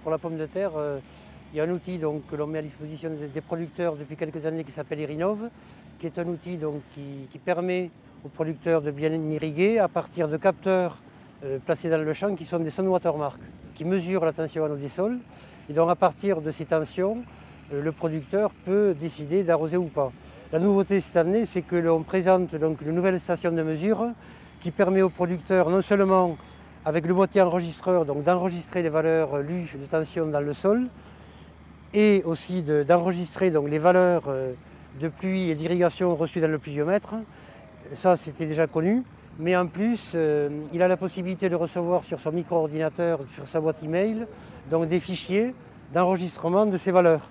pour la pomme de terre, il y a un outil donc, que l'on met à disposition des producteurs depuis quelques années qui s'appelle Irinov, qui est un outil donc, qui permet aux producteurs de bien irriguer à partir de capteurs placés dans le champ qui sont des Sun Watermark, qui mesurent la tension en eau des sols. Et donc à partir de ces tensions, le producteur peut décider d'arroser ou pas. La nouveauté cette année, c'est que l'on présente donc une nouvelle station de mesure qui permet aux producteurs non seulement avec le boîtier enregistreur d'enregistrer les valeurs lues de tension dans le sol et aussi d'enregistrer les valeurs de pluie et d'irrigation reçues dans le pluviomètre. Ça, c'était déjà connu. Mais en plus, il a la possibilité de recevoir sur son micro-ordinateur, sur sa boîte email, donc des fichiers d'enregistrement de ces valeurs.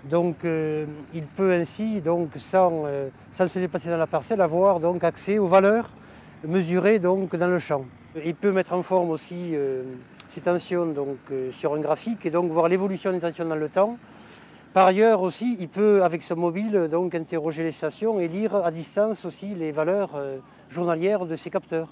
Donc il peut ainsi, sans se déplacer dans la parcelle, avoir accès aux valeurs mesurées dans le champ. Il peut mettre en forme aussi ces tensions sur un graphique et donc voir l'évolution des tensions dans le temps. Par ailleurs aussi, il peut, avec son mobile, interroger les stations et lire à distance aussi les valeurs journalières de ses capteurs.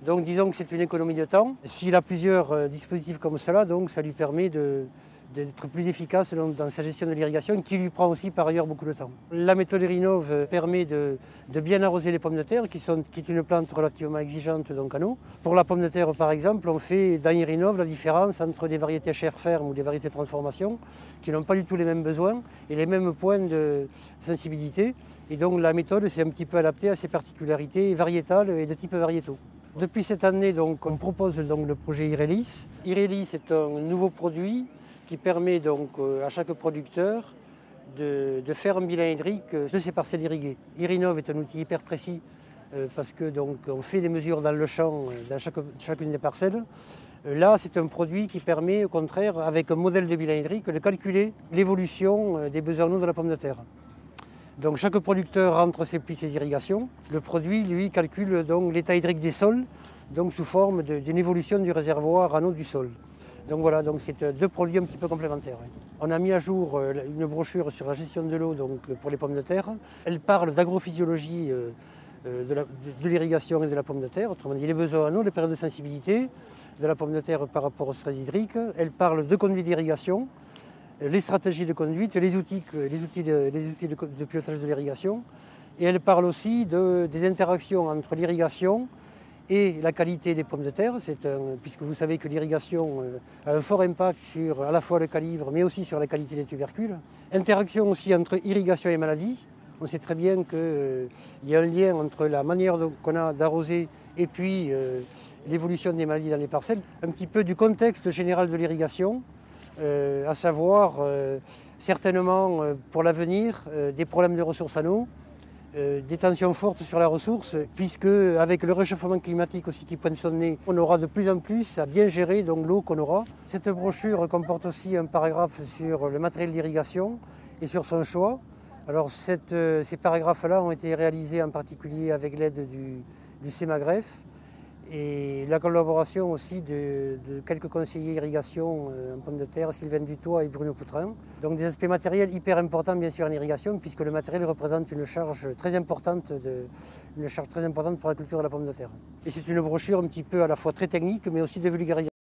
Donc disons que c'est une économie de temps. S'il a plusieurs dispositifs comme cela, ça lui permet d'être plus efficace dans sa gestion de l'irrigation, qui lui prend aussi par ailleurs beaucoup de temps. La méthode Irinov permet de bien arroser les pommes de terre, qui est une plante relativement exigeante en eau. Pour la pomme de terre par exemple, on fait dans Irinov la différence entre des variétés chair ferme ou des variétés de transformation, qui n'ont pas du tout les mêmes besoins et les mêmes points de sensibilité. Et donc la méthode s'est un petit peu adaptée à ses particularités variétales et de type variétaux. Depuis cette année, on propose le projet Irelis. Irelis est un nouveau produit qui permet à chaque producteur de faire un bilan hydrique de ses parcelles irriguées. Irinov est un outil hyper précis parce que on fait des mesures dans le champ, dans chacune des parcelles. Là, c'est un produit qui permet, au contraire, avec un modèle de bilan hydrique, de calculer l'évolution des besoins en eau de la pomme de terre. Donc chaque producteur rentre ses pluies, ses irrigations. Le produit, lui, calcule l'état hydrique des sols, sous forme d'une évolution du réservoir en eau du sol. Donc voilà, c'est deux produits un petit peu complémentaires. Oui. On a mis à jour une brochure sur la gestion de l'eau pour les pommes de terre. Elle parle d'agrophysiologie de l'irrigation et de la pomme de terre, autrement dit les besoins en eau, les périodes de sensibilité de la pomme de terre par rapport au stress hydrique. Elle parle de conduite d'irrigation, les stratégies de conduite, les outils de pilotage de l'irrigation. Et elle parle aussi des interactions entre l'irrigation et la qualité des pommes de terre, puisque vous savez que l'irrigation a un fort impact sur à la fois le calibre, mais aussi sur la qualité des tubercules. Interaction aussi entre irrigation et maladie. On sait très bien qu'il y a un lien entre la manière qu'on a d'arroser et puis l'évolution des maladies dans les parcelles. Un petit peu du contexte général de l'irrigation, à savoir certainement pour l'avenir des problèmes de ressources en eau, des tensions fortes sur la ressource, puisque avec le réchauffement climatique aussi qui pointe son nez, on aura de plus en plus à bien gérer l'eau qu'on aura. Cette brochure comporte aussi un paragraphe sur le matériel d'irrigation et sur son choix. Alors ces paragraphes-là ont été réalisés en particulier avec l'aide du CEMAGREF et la collaboration aussi de quelques conseillers irrigation en pommes de terre, Sylvain Dutoit et Bruno Poutrin. Donc des aspects matériels hyper importants bien sûr en irrigation, puisque le matériel représente une charge très importante pour la culture de la pomme de terre. Et c'est une brochure un petit peu à la fois très technique mais aussi de vulgarisation.